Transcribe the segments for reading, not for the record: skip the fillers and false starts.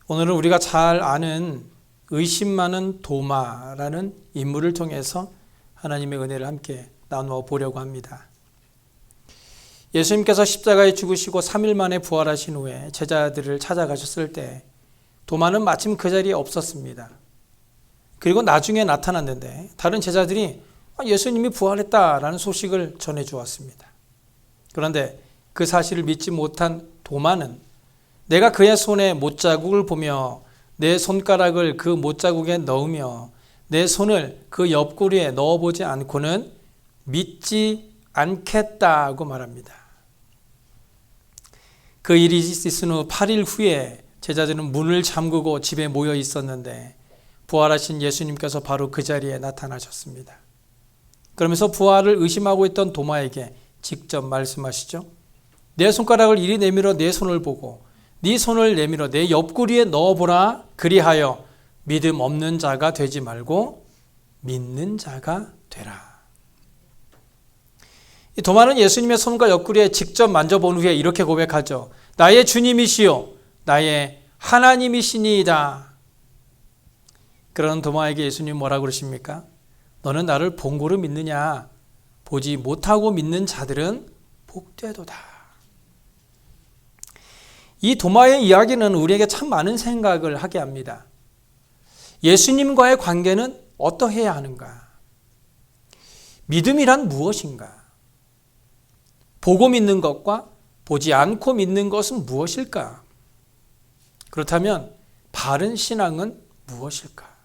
오늘은 우리가 잘 아는 의심 많은 도마라는 인물을 통해서 하나님의 은혜를 함께 나누어 보려고 합니다. 예수님께서 십자가에 죽으시고 3일 만에 부활하신 후에 제자들을 찾아가셨을 때 도마는 마침 그 자리에 없었습니다. 그리고 나중에 나타났는데 다른 제자들이 예수님이 부활했다라는 소식을 전해주었습니다. 그런데 그 사실을 믿지 못한 도마는 내가 그의 손에 못자국을 보며 내 손가락을 그 못자국에 넣으며 내 손을 그 옆구리에 넣어보지 않고는 믿지 않겠다고 말합니다. 그 일이 있은 후 8일 후에 제자들은 문을 잠그고 집에 모여 있었는데 부활하신 예수님께서 바로 그 자리에 나타나셨습니다. 그러면서 부활을 의심하고 있던 도마에게 직접 말씀하시죠. 내 손가락을 이리 내밀어 내 손을 보고 네 손을 내밀어 내 옆구리에 넣어보라. 그리하여 믿음 없는 자가 되지 말고 믿는 자가 되라. 이 도마는 예수님의 손과 옆구리에 직접 만져본 후에 이렇게 고백하죠. 나의 주님이시요 나의 하나님이시니이다. 그런 도마에게 예수님 뭐라고 그러십니까? 너는 나를 본고로 믿느냐? 보지 못하고 믿는 자들은 복되도다. 이 도마의 이야기는 우리에게 참 많은 생각을 하게 합니다. 예수님과의 관계는 어떠해야 하는가? 믿음이란 무엇인가? 보고 믿는 것과 보지 않고 믿는 것은 무엇일까? 그렇다면 바른 신앙은 무엇일까?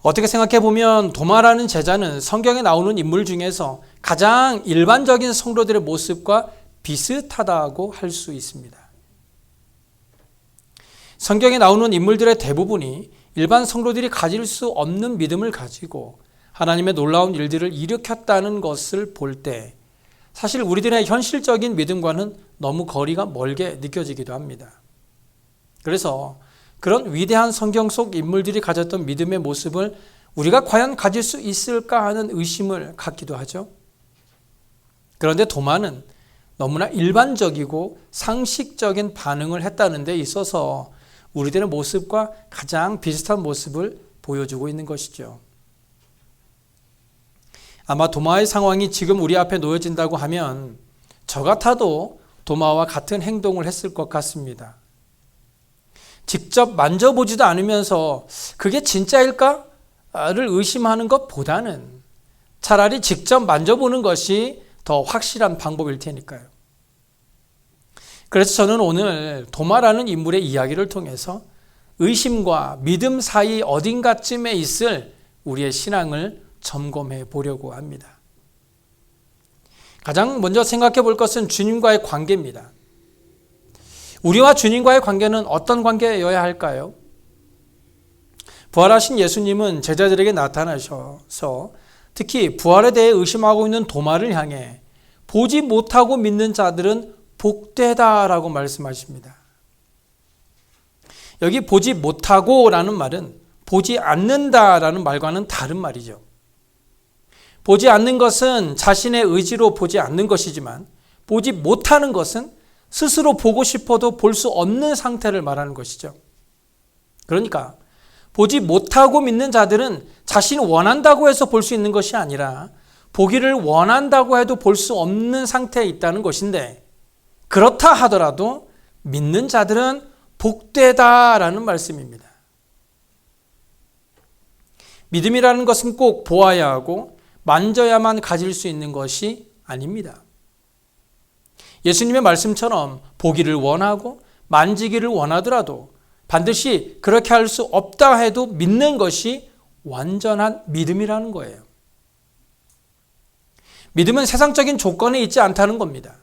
어떻게 생각해 보면 도마라는 제자는 성경에 나오는 인물 중에서 가장 일반적인 성도들의 모습과 비슷하다고 할 수 있습니다. 성경에 나오는 인물들의 대부분이 일반 성도들이 가질 수 없는 믿음을 가지고 하나님의 놀라운 일들을 일으켰다는 것을 볼 때 사실 우리들의 현실적인 믿음과는 너무 거리가 멀게 느껴지기도 합니다. 그래서 그런 위대한 성경 속 인물들이 가졌던 믿음의 모습을 우리가 과연 가질 수 있을까 하는 의심을 갖기도 하죠. 그런데 도마는 너무나 일반적이고 상식적인 반응을 했다는 데 있어서 우리들의 모습과 가장 비슷한 모습을 보여주고 있는 것이죠. 아마 도마의 상황이 지금 우리 앞에 놓여진다고 하면 저 같아도 도마와 같은 행동을 했을 것 같습니다. 직접 만져보지도 않으면서 그게 진짜일까를 의심하는 것보다는 차라리 직접 만져보는 것이 더 확실한 방법일 테니까요. 그래서 저는 오늘 도마라는 인물의 이야기를 통해서 의심과 믿음 사이 어딘가쯤에 있을 우리의 신앙을 점검해 보려고 합니다. 가장 먼저 생각해 볼 것은 주님과의 관계입니다. 우리와 주님과의 관계는 어떤 관계여야 할까요? 부활하신 예수님은 제자들에게 나타나셔서 특히 부활에 대해 의심하고 있는 도마를 향해 보지 못하고 믿는 자들은 복되다라고 말씀하십니다. 여기 보지 못하고라는 말은 보지 않는다라는 말과는 다른 말이죠. 보지 않는 것은 자신의 의지로 보지 않는 것이지만 보지 못하는 것은 스스로 보고 싶어도 볼 수 없는 상태를 말하는 것이죠. 그러니까 보지 못하고 믿는 자들은 자신이 원한다고 해서 볼 수 있는 것이 아니라 보기를 원한다고 해도 볼 수 없는 상태에 있다는 것인데 그렇다 하더라도 믿는 자들은 복되다라는 말씀입니다. 믿음이라는 것은 꼭 보아야 하고 만져야만 가질 수 있는 것이 아닙니다. 예수님의 말씀처럼 보기를 원하고 만지기를 원하더라도 반드시 그렇게 할 수 없다 해도 믿는 것이 완전한 믿음이라는 거예요. 믿음은 세상적인 조건에 있지 않다는 겁니다.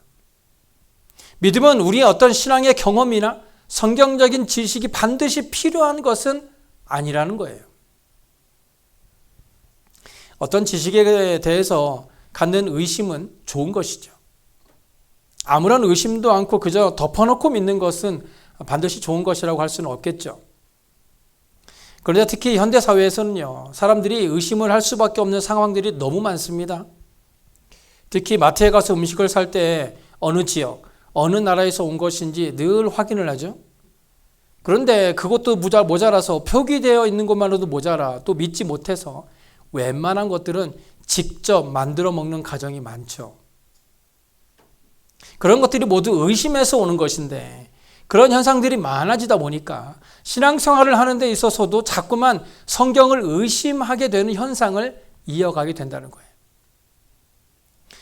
믿음은 우리의 어떤 신앙의 경험이나 성경적인 지식이 반드시 필요한 것은 아니라는 거예요. 어떤 지식에 대해서 갖는 의심은 좋은 것이죠. 아무런 의심도 않고 그저 덮어놓고 믿는 것은 반드시 좋은 것이라고 할 수는 없겠죠. 그런데 특히 현대사회에서는요, 사람들이 의심을 할 수밖에 없는 상황들이 너무 많습니다. 특히 마트에 가서 음식을 살 때 어느 지역, 어느 나라에서 온 것인지 늘 확인을 하죠. 그런데 그것도 모자라서 표기되어 있는 것만으로도 모자라 또 믿지 못해서 웬만한 것들은 직접 만들어 먹는 가정이 많죠. 그런 것들이 모두 의심에서 오는 것인데 그런 현상들이 많아지다 보니까 신앙생활을 하는 데 있어서도 자꾸만 성경을 의심하게 되는 현상을 이어가게 된다는 거예요.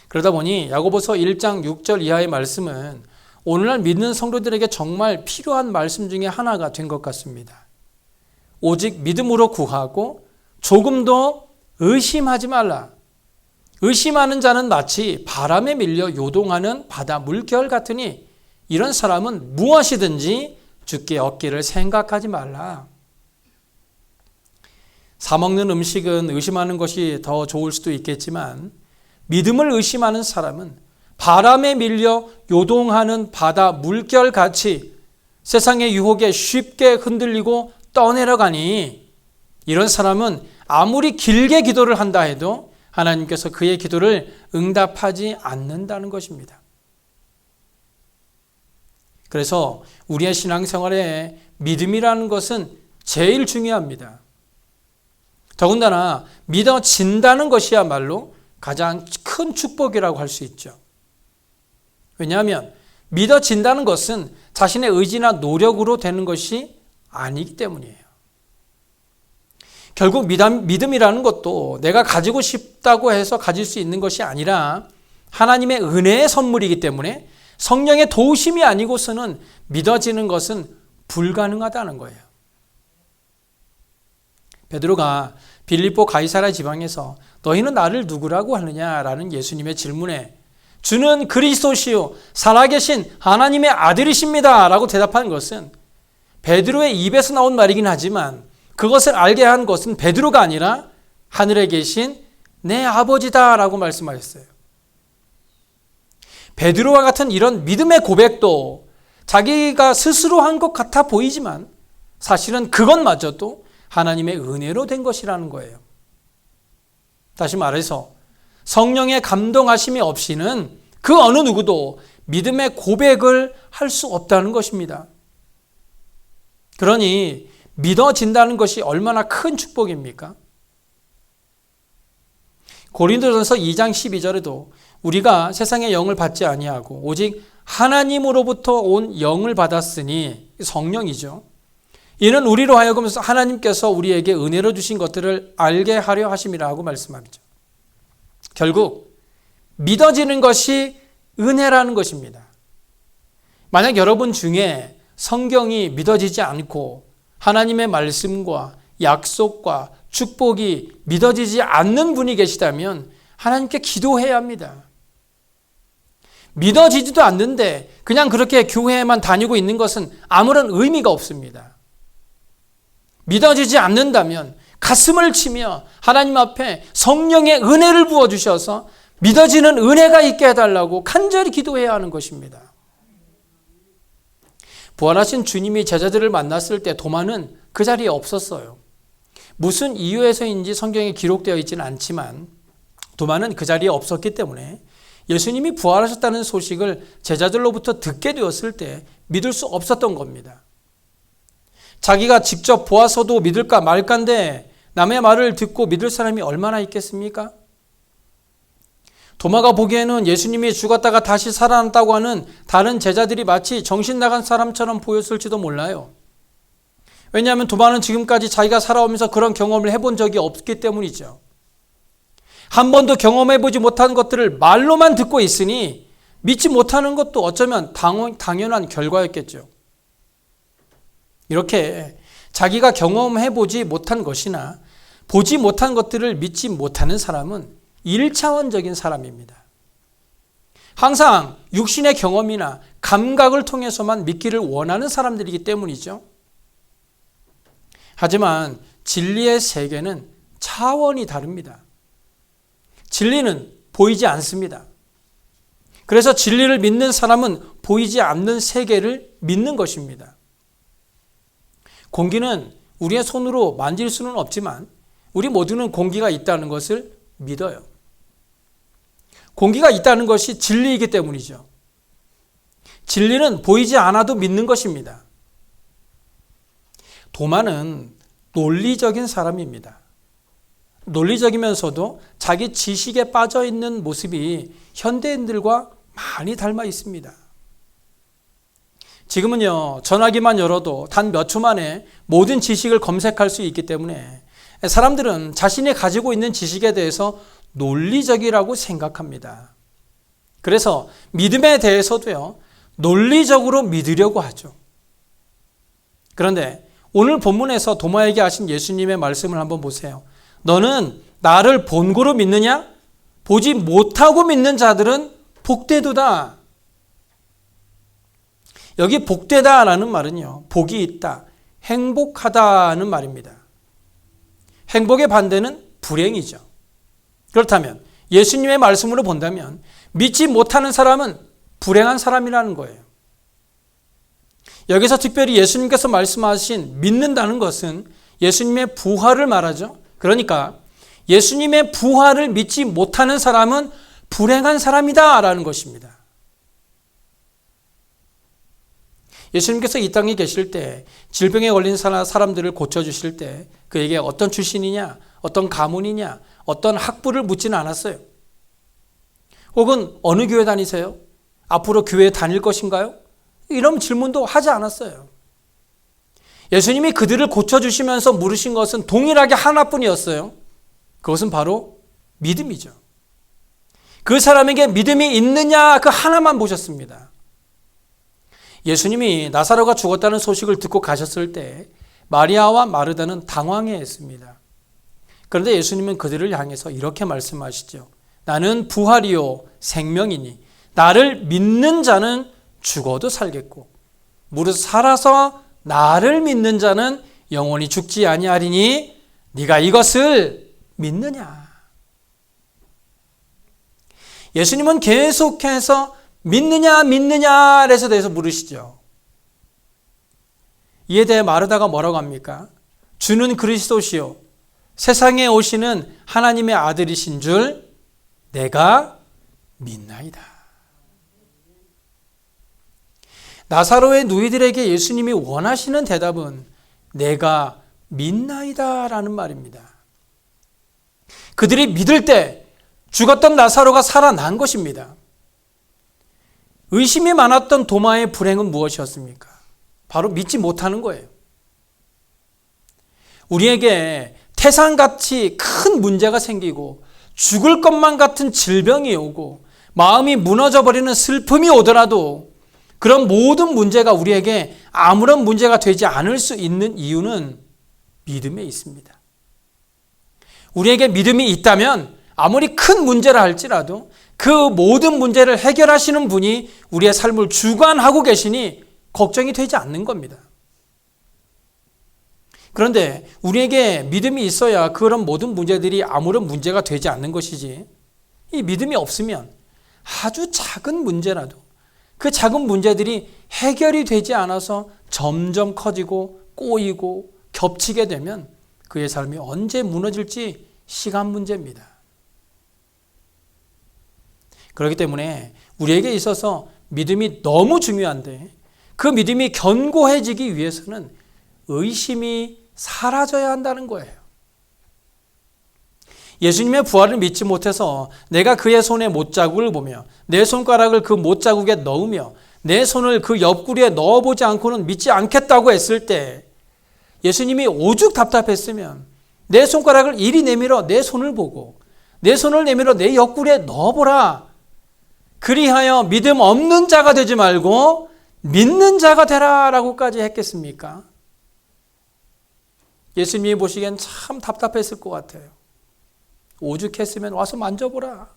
그러다 보니 야고보서 1장 6절 이하의 말씀은 오늘날 믿는 성도들에게 정말 필요한 말씀 중에 하나가 된 것 같습니다. 오직 믿음으로 구하고 조금도 의심하지 말라. 의심하는 자는 마치 바람에 밀려 요동하는 바다 물결 같으니 이런 사람은 무엇이든지 주께 얻기를 생각하지 말라. 사 먹는 음식은 의심하는 것이 더 좋을 수도 있겠지만 믿음을 의심하는 사람은 바람에 밀려 요동하는 바다 물결같이 세상의 유혹에 쉽게 흔들리고 떠내려가니 이런 사람은 아무리 길게 기도를 한다 해도 하나님께서 그의 기도를 응답하지 않는다는 것입니다. 그래서 우리의 신앙생활에 믿음이라는 것은 제일 중요합니다. 더군다나 믿어진다는 것이야말로 가장 큰 축복이라고 할 수 있죠. 왜냐하면 믿어진다는 것은 자신의 의지나 노력으로 되는 것이 아니기 때문이에요. 결국 믿음이라는 것도 내가 가지고 싶다고 해서 가질 수 있는 것이 아니라 하나님의 은혜의 선물이기 때문에 성령의 도우심이 아니고서는 믿어지는 것은 불가능하다는 거예요. 베드로가 빌립보 가이사랴 지방에서 너희는 나를 누구라고 하느냐라는 예수님의 질문에 주는 그리스도시요 살아계신 하나님의 아들이십니다 라고 대답한 것은 베드로의 입에서 나온 말이긴 하지만 그것을 알게 한 것은 베드로가 아니라 하늘에 계신 내 아버지다라고 말씀하셨어요. 베드로와 같은 이런 믿음의 고백도 자기가 스스로 한 것 같아 보이지만 사실은 그것마저도 하나님의 은혜로 된 것이라는 거예요. 다시 말해서 성령의 감동하심이 없이는 그 어느 누구도 믿음의 고백을 할 수 없다는 것입니다. 그러니 믿어진다는 것이 얼마나 큰 축복입니까? 고린도전서 2장 12절에도 우리가 세상의 영을 받지 아니하고 오직 하나님으로부터 온 영을 받았으니 성령이죠. 이는 우리로 하여금 하나님께서 우리에게 은혜로 주신 것들을 알게 하려 하심이라고 말씀하죠. 결국 믿어지는 것이 은혜라는 것입니다. 만약 여러분 중에 성경이 믿어지지 않고 하나님의 말씀과 약속과 축복이 믿어지지 않는 분이 계시다면 하나님께 기도해야 합니다. 믿어지지도 않는데 그냥 그렇게 교회에만 다니고 있는 것은 아무런 의미가 없습니다. 믿어지지 않는다면 가슴을 치며 하나님 앞에 성령의 은혜를 부어주셔서 믿어지는 은혜가 있게 해달라고 간절히 기도해야 하는 것입니다. 부활하신 주님이 제자들을 만났을 때 도마는 그 자리에 없었어요. 무슨 이유에서인지 성경에 기록되어 있지는 않지만 도마는 그 자리에 없었기 때문에 예수님이 부활하셨다는 소식을 제자들로부터 듣게 되었을 때 믿을 수 없었던 겁니다. 자기가 직접 보아서도 믿을까 말까인데 남의 말을 듣고 믿을 사람이 얼마나 있겠습니까? 도마가 보기에는 예수님이 죽었다가 다시 살아났다고 하는 다른 제자들이 마치 정신 나간 사람처럼 보였을지도 몰라요. 왜냐하면 도마는 지금까지 자기가 살아오면서 그런 경험을 해본 적이 없기 때문이죠. 한 번도 경험해보지 못한 것들을 말로만 듣고 있으니 믿지 못하는 것도 어쩌면 당연한 결과였겠죠. 이렇게 자기가 경험해보지 못한 것이나 보지 못한 것들을 믿지 못하는 사람은 1차원적인 사람입니다. 항상 육신의 경험이나 감각을 통해서만 믿기를 원하는 사람들이기 때문이죠. 하지만 진리의 세계는 차원이 다릅니다. 진리는 보이지 않습니다. 그래서 진리를 믿는 사람은 보이지 않는 세계를 믿는 것입니다. 공기는 우리의 손으로 만질 수는 없지만 우리 모두는 공기가 있다는 것을 믿어요. 공기가 있다는 것이 진리이기 때문이죠. 진리는 보이지 않아도 믿는 것입니다. 도마는 논리적인 사람입니다. 논리적이면서도 자기 지식에 빠져 있는 모습이 현대인들과 많이 닮아 있습니다. 지금은요, 전화기만 열어도 단 몇 초 만에 모든 지식을 검색할 수 있기 때문에 사람들은 자신이 가지고 있는 지식에 대해서 논리적이라고 생각합니다. 그래서 믿음에 대해서도요, 논리적으로 믿으려고 하죠. 그런데 오늘 본문에서 도마에게 하신 예수님의 말씀을 한번 보세요. 너는 나를 본고로 믿느냐? 보지 못하고 믿는 자들은 복되도다. 여기 복되다라는 말은요, 복이 있다, 행복하다는 말입니다. 행복의 반대는 불행이죠. 그렇다면 예수님의 말씀으로 본다면 믿지 못하는 사람은 불행한 사람이라는 거예요. 여기서 특별히 예수님께서 말씀하신 믿는다는 것은 예수님의 부활을 말하죠. 그러니까 예수님의 부활을 믿지 못하는 사람은 불행한 사람이다라는 것입니다. 예수님께서 이 땅에 계실 때 질병에 걸린 사람들을 고쳐주실 때 그에게 어떤 출신이냐, 어떤 가문이냐, 어떤 학부를 묻지는 않았어요. 혹은 어느 교회 다니세요? 앞으로 교회에 다닐 것인가요? 이런 질문도 하지 않았어요. 예수님이 그들을 고쳐주시면서 물으신 것은 동일하게 하나뿐이었어요. 그것은 바로 믿음이죠. 그 사람에게 믿음이 있느냐, 그 하나만 보셨습니다. 예수님이 나사로가 죽었다는 소식을 듣고 가셨을 때 마리아와 마르다는 당황해했습니다. 그런데 예수님은 그들을 향해서 이렇게 말씀하시죠. 나는 부활이요 생명이니 나를 믿는 자는 죽어도 살겠고 무릇 살아서 나를 믿는 자는 영원히 죽지 아니하리니 네가 이것을 믿느냐. 예수님은 계속해서 믿느냐에 대해서 물으시죠. 이에 대해 마르다가 뭐라고 합니까? 주는 그리스도시요 세상에 오시는 하나님의 아들이신 줄 내가 믿나이다. 나사로의 누이들에게 예수님이 원하시는 대답은 내가 믿나이다 라는 말입니다. 그들이 믿을 때 죽었던 나사로가 살아난 것입니다. 의심이 많았던 도마의 불행은 무엇이었습니까? 바로 믿지 못하는 거예요. 우리에게 태산같이 큰 문제가 생기고 죽을 것만 같은 질병이 오고 마음이 무너져버리는 슬픔이 오더라도 그런 모든 문제가 우리에게 아무런 문제가 되지 않을 수 있는 이유는 믿음에 있습니다. 우리에게 믿음이 있다면 아무리 큰 문제라 할지라도 그 모든 문제를 해결하시는 분이 우리의 삶을 주관하고 계시니 걱정이 되지 않는 겁니다. 그런데 우리에게 믿음이 있어야 그런 모든 문제들이 아무런 문제가 되지 않는 것이지, 이 믿음이 없으면 아주 작은 문제라도 그 작은 문제들이 해결이 되지 않아서 점점 커지고 꼬이고 겹치게 되면 그의 삶이 언제 무너질지 시간 문제입니다. 그렇기 때문에 우리에게 있어서 믿음이 너무 중요한데 그 믿음이 견고해지기 위해서는 의심이 사라져야 한다는 거예요. 예수님의 부활을 믿지 못해서 내가 그의 손에 못자국을 보며 내 손가락을 그 못자국에 넣으며 내 손을 그 옆구리에 넣어보지 않고는 믿지 않겠다고 했을 때 예수님이 오죽 답답했으면 내 손가락을 이리 내밀어 내 손을 보고 내 손을 내밀어 내 옆구리에 넣어보라. 그리하여 믿음 없는 자가 되지 말고 믿는 자가 되라 라고까지 했겠습니까? 예수님이 보시기엔 참 답답했을 것 같아요. 오죽했으면 와서 만져보라.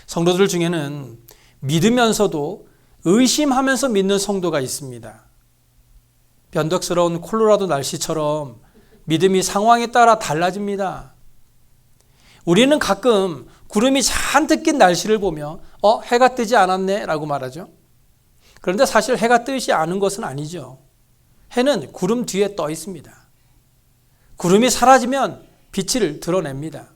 성도들 중에는 믿으면서도 의심하면서 믿는 성도가 있습니다. 변덕스러운 콜로라도 날씨처럼 믿음이 상황에 따라 달라집니다. 우리는 가끔 구름이 잔뜩 낀 날씨를 보며 해가 뜨지 않았네 라고 말하죠. 그런데 사실 해가 뜨지 않은 것은 아니죠. 해는 구름 뒤에 떠 있습니다. 구름이 사라지면 빛을 드러냅니다.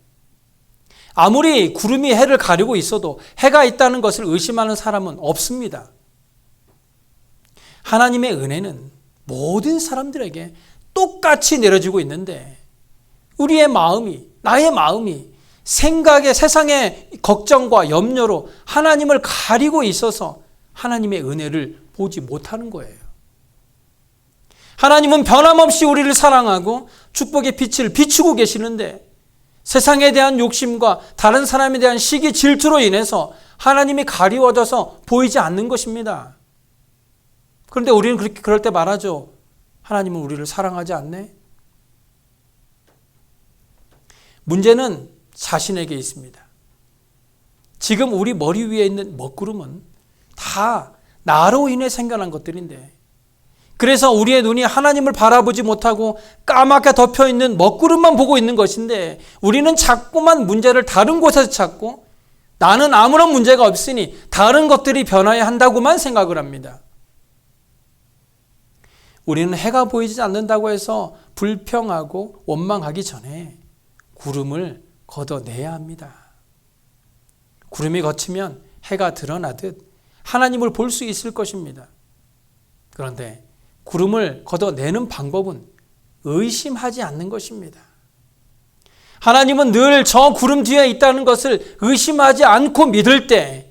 아무리 구름이 해를 가리고 있어도 해가 있다는 것을 의심하는 사람은 없습니다. 하나님의 은혜는 모든 사람들에게 똑같이 내려지고 있는데 우리의 마음이, 나의 마음이 생각에 세상의 걱정과 염려로 하나님을 가리고 있어서 하나님의 은혜를 보지 못하는 거예요. 하나님은 변함없이 우리를 사랑하고 축복의 빛을 비추고 계시는데 세상에 대한 욕심과 다른 사람에 대한 시기 질투로 인해서 하나님이 가리워져서 보이지 않는 것입니다. 그런데 우리는 그럴 때 말하죠. 하나님은 우리를 사랑하지 않네? 문제는 자신에게 있습니다. 지금 우리 머리 위에 있는 먹구름은 다 나로 인해 생겨난 것들인데 그래서 우리의 눈이 하나님을 바라보지 못하고 까맣게 덮여있는 먹구름만 보고 있는 것인데 우리는 자꾸만 문제를 다른 곳에서 찾고 나는 아무런 문제가 없으니 다른 것들이 변화해야 한다고만 생각을 합니다. 우리는 해가 보이지 않는다고 해서 불평하고 원망하기 전에 구름을 걷어내야 합니다. 구름이 걷히면 해가 드러나듯 하나님을 볼 수 있을 것입니다. 그런데 구름을 걷어내는 방법은 의심하지 않는 것입니다. 하나님은 늘 저 구름 뒤에 있다는 것을 의심하지 않고 믿을 때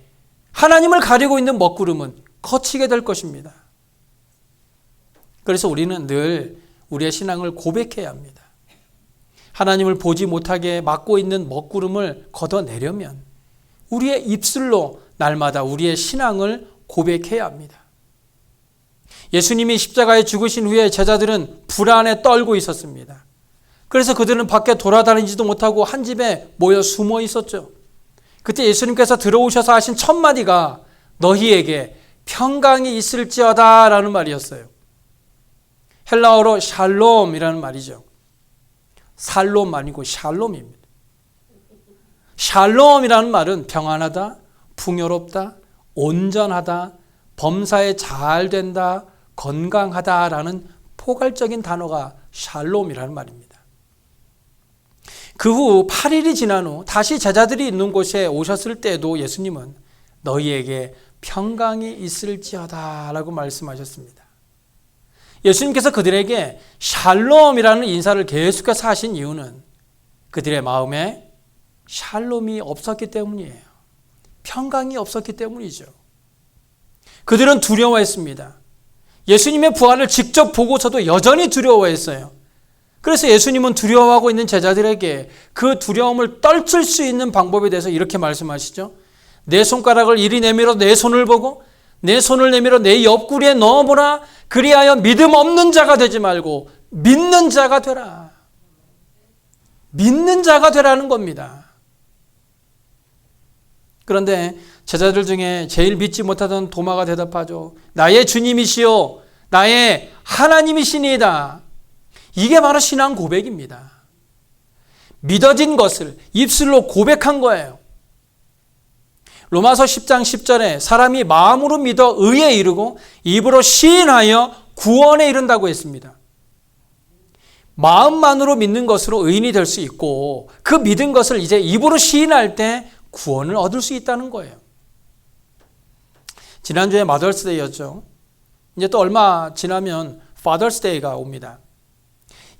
하나님을 가리고 있는 먹구름은 거치게 될 것입니다. 그래서 우리는 늘 우리의 신앙을 고백해야 합니다. 하나님을 보지 못하게 막고 있는 먹구름을 걷어내려면 우리의 입술로 날마다 우리의 신앙을 고백해야 합니다. 예수님이 십자가에 죽으신 후에 제자들은 불안에 떨고 있었습니다. 그래서 그들은 밖에 돌아다니지도 못하고 한 집에 모여 숨어 있었죠. 그때 예수님께서 들어오셔서 하신 첫 마디가 너희에게 평강이 있을지어다 라는 말이었어요. 헬라어로 샬롬이라는 말이죠. 살롬 아니고 샬롬입니다. 샬롬이라는 말은 평안하다, 풍요롭다, 온전하다, 범사에 잘 된다, 건강하다라는 포괄적인 단어가 샬롬이라는 말입니다. 그 후 8일이 지난 후 다시 제자들이 있는 곳에 오셨을 때도 예수님은 너희에게 평강이 있을지어다 라고 말씀하셨습니다. 예수님께서 그들에게 샬롬이라는 인사를 계속해서 하신 이유는 그들의 마음에 샬롬이 없었기 때문이에요. 평강이 없었기 때문이죠. 그들은 두려워했습니다. 예수님의 부활을 직접 보고서도 여전히 두려워했어요. 그래서 예수님은 두려워하고 있는 제자들에게 그 두려움을 떨칠 수 있는 방법에 대해서 이렇게 말씀하시죠. 내 손가락을 이리 내밀어 내 손을 보고 내 손을 내밀어 내 옆구리에 넣어보라. 그리하여 믿음 없는 자가 되지 말고 믿는 자가 되라. 믿는 자가 되라는 겁니다. 그런데 제자들 중에 제일 믿지 못하던 도마가 대답하죠. 나의 주님이시요 나의 하나님이시니이다. 이게 바로 신앙 고백입니다. 믿어진 것을 입술로 고백한 거예요. 로마서 10장 10절에 사람이 마음으로 믿어 의에 이르고 입으로 시인하여 구원에 이른다고 했습니다. 마음만으로 믿는 것으로 의인이 될 수 있고 그 믿은 것을 이제 입으로 시인할 때 구원을 얻을 수 있다는 거예요. 지난주에 마더스데이였죠. 이제 또 얼마 지나면 파더스데이가 옵니다.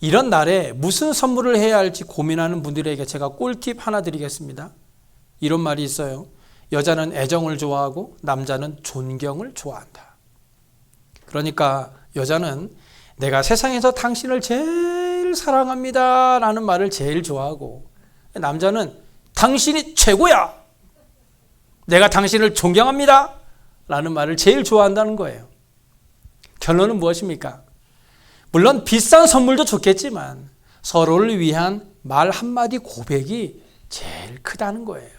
이런 날에 무슨 선물을 해야 할지 고민하는 분들에게 제가 꿀팁 하나 드리겠습니다. 이런 말이 있어요. 여자는 애정을 좋아하고 남자는 존경을 좋아한다. 그러니까 여자는 내가 세상에서 당신을 제일 사랑합니다 라는 말을 제일 좋아하고 남자는 당신이 최고야. 내가 당신을 존경합니다 라는 말을 제일 좋아한다는 거예요. 결론은 무엇입니까? 물론 비싼 선물도 좋겠지만 서로를 위한 말 한마디 고백이 제일 크다는 거예요.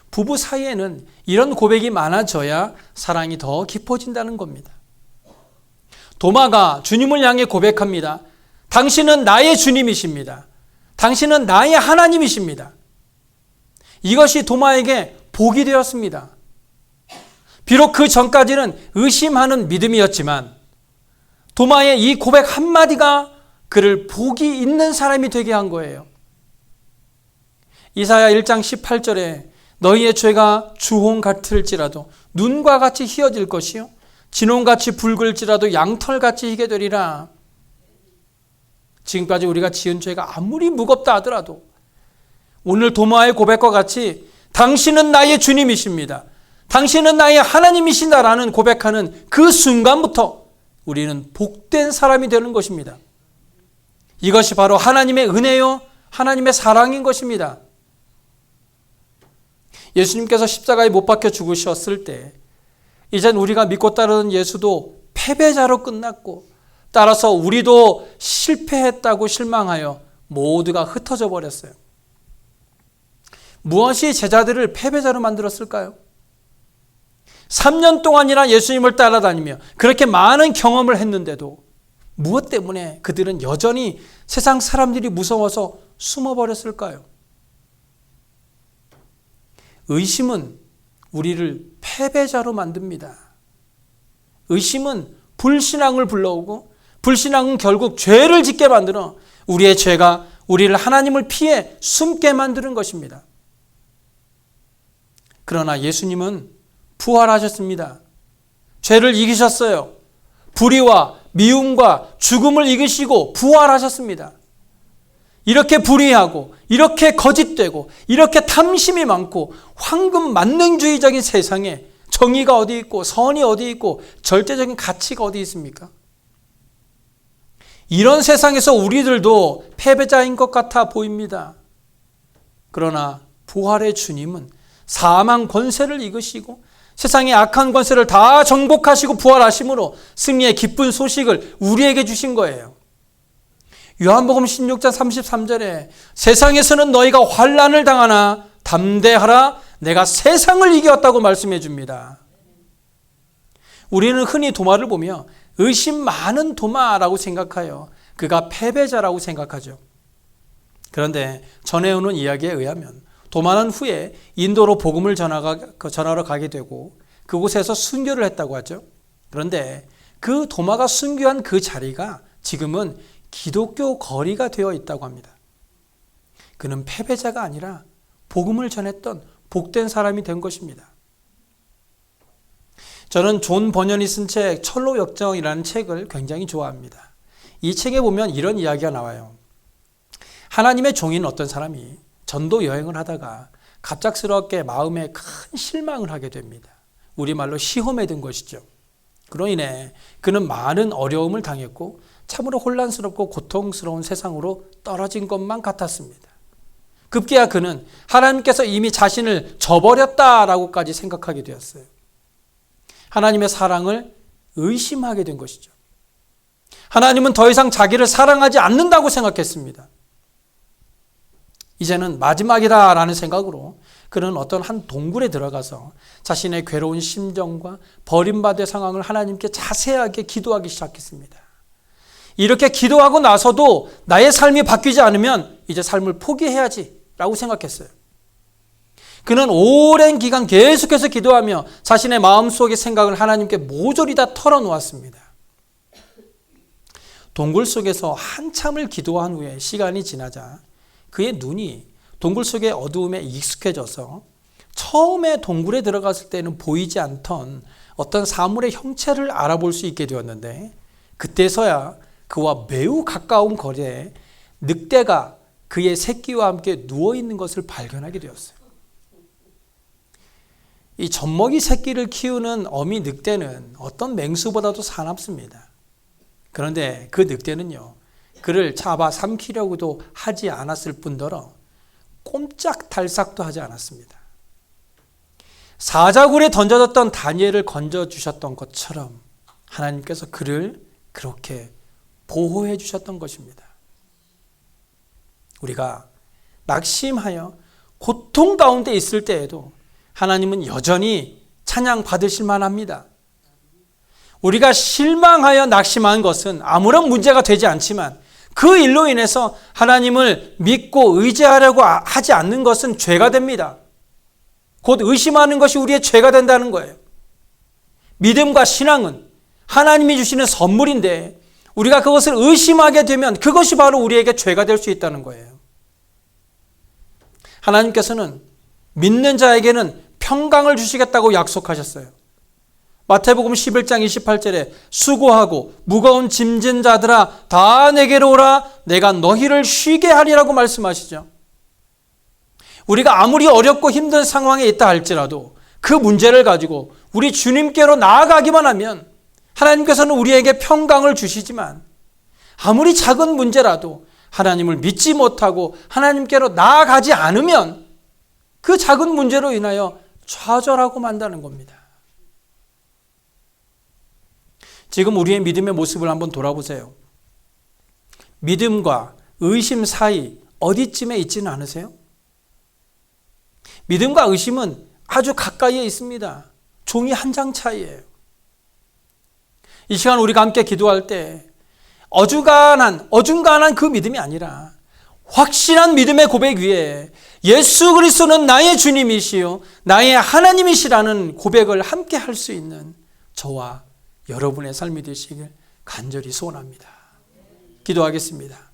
부부 사이에는 이런 고백이 많아져야 사랑이 더 깊어진다는 겁니다. 도마가 주님을 향해 고백합니다. 당신은 나의 주님이십니다. 당신은 나의 하나님이십니다. 이것이 도마에게 복이 되었습니다. 비록 그 전까지는 의심하는 믿음이었지만 도마의 이 고백 한마디가 그를 복이 있는 사람이 되게 한 거예요. 이사야 1장 18절에 너희의 죄가 주홍 같을지라도 눈과 같이 희어질 것이요 진홍같이 붉을지라도 양털같이 희게 되리라. 지금까지 우리가 지은 죄가 아무리 무겁다 하더라도 오늘 도마의 고백과 같이 당신은 나의 주님이십니다, 당신은 나의 하나님이신다라는 고백하는 그 순간부터 우리는 복된 사람이 되는 것입니다. 이것이 바로 하나님의 은혜요, 하나님의 사랑인 것입니다. 예수님께서 십자가에 못 박혀 죽으셨을 때 이젠 우리가 믿고 따르는 예수도 패배자로 끝났고, 따라서 우리도 실패했다고 실망하여 모두가 흩어져 버렸어요. 무엇이 제자들을 패배자로 만들었을까요? 3년 동안이나 예수님을 따라다니며 그렇게 많은 경험을 했는데도 무엇 때문에 그들은 여전히 세상 사람들이 무서워서 숨어버렸을까요? 의심은 우리를 패배자로 만듭니다. 의심은 불신앙을 불러오고, 불신앙은 결국 죄를 짓게 만들어 우리의 죄가 우리를 하나님을 피해 숨게 만드는 것입니다. 그러나 예수님은 부활하셨습니다. 죄를 이기셨어요. 불의와 미움과 죽음을 이기시고 부활하셨습니다. 이렇게 불의하고, 이렇게 거짓되고, 이렇게 탐심이 많고 황금 만능주의적인 세상에 정의가 어디 있고 선이 어디 있고 절대적인 가치가 어디 있습니까? 이런 세상에서 우리들도 패배자인 것 같아 보입니다. 그러나 부활의 주님은 사망 권세를 이기시고 세상의 악한 권세를 다 정복하시고 부활하심으로 승리의 기쁜 소식을 우리에게 주신 거예요. 요한복음 16장 33절에 세상에서는 너희가 환난을 당하나 담대하라, 내가 세상을 이겼다고 말씀해 줍니다. 우리는 흔히 도마를 보며 의심 많은 도마라고 생각하여 그가 패배자라고 생각하죠. 그런데 전해오는 이야기에 의하면 도마는 후에 인도로 복음을 전하러 가게 되고 그곳에서 순교를 했다고 하죠. 그런데 그 도마가 순교한 그 자리가 지금은 기독교 거리가 되어 있다고 합니다. 그는 패배자가 아니라 복음을 전했던 복된 사람이 된 것입니다. 저는 존 버년이 쓴 책 철로 역정이라는 책을 굉장히 좋아합니다. 이 책에 보면 이런 이야기가 나와요. 하나님의 종인 어떤 사람이 전도 여행을 하다가 갑작스럽게 마음에 큰 실망을 하게 됩니다. 우리말로 시험에 든 것이죠. 그로 인해 그는 많은 어려움을 당했고 참으로 혼란스럽고 고통스러운 세상으로 떨어진 것만 같았습니다. 급기야 그는 하나님께서 이미 자신을 저버렸다라고까지 생각하게 되었어요. 하나님의 사랑을 의심하게 된 것이죠. 하나님은 더 이상 자기를 사랑하지 않는다고 생각했습니다. 이제는 마지막이다라는 생각으로 그는 어떤 한 동굴에 들어가서 자신의 괴로운 심정과 버림받은 상황을 하나님께 자세하게 기도하기 시작했습니다. 이렇게 기도하고 나서도 나의 삶이 바뀌지 않으면 이제 삶을 포기해야지라고 생각했어요. 그는 오랜 기간 계속해서 기도하며 자신의 마음속의 생각을 하나님께 모조리 다 털어놓았습니다. 동굴 속에서 한참을 기도한 후에 시간이 지나자 그의 눈이 동굴 속의 어두움에 익숙해져서 처음에 동굴에 들어갔을 때는 보이지 않던 어떤 사물의 형체를 알아볼 수 있게 되었는데, 그때서야 그와 매우 가까운 거리에 늑대가 그의 새끼와 함께 누워있는 것을 발견하게 되었어요. 이 젖먹이 새끼를 키우는 어미 늑대는 어떤 맹수보다도 사납습니다. 그런데 그 늑대는요, 그를 잡아 삼키려고도 하지 않았을 뿐더러 꼼짝달싹도 하지 않았습니다. 사자굴에 던져졌던 다니엘을 건져주셨던 것처럼 하나님께서 그를 그렇게 보호해 주셨던 것입니다. 우리가 낙심하여 고통 가운데 있을 때에도 하나님은 여전히 찬양 받으실 만합니다. 우리가 실망하여 낙심한 것은 아무런 문제가 되지 않지만 그 일로 인해서 하나님을 믿고 의지하려고 하지 않는 것은 죄가 됩니다. 곧 의심하는 것이 우리의 죄가 된다는 거예요. 믿음과 신앙은 하나님이 주시는 선물인데 우리가 그것을 의심하게 되면 그것이 바로 우리에게 죄가 될 수 있다는 거예요. 하나님께서는 믿는 자에게는 평강을 주시겠다고 약속하셨어요. 마태복음 11장 28절에 수고하고 무거운 짐진 자들아 다 내게로 오라 내가 너희를 쉬게 하리라고 말씀하시죠. 우리가 아무리 어렵고 힘든 상황에 있다 할지라도 그 문제를 가지고 우리 주님께로 나아가기만 하면 하나님께서는 우리에게 평강을 주시지만 아무리 작은 문제라도 하나님을 믿지 못하고 하나님께로 나아가지 않으면 그 작은 문제로 인하여 좌절하고 만다는 겁니다. 지금 우리의 믿음의 모습을 한번 돌아보세요. 믿음과 의심 사이 어디쯤에 있지는 않으세요? 믿음과 의심은 아주 가까이에 있습니다. 종이 한 장 차이예요. 이 시간 우리가 함께 기도할 때 어중간한 그 믿음이 아니라 확실한 믿음의 고백 위에 예수 그리스도는 나의 주님이시요 나의 하나님이시라는 고백을 함께 할 수 있는 저와 여러분의 삶이 되시길 간절히 소원합니다. 기도하겠습니다.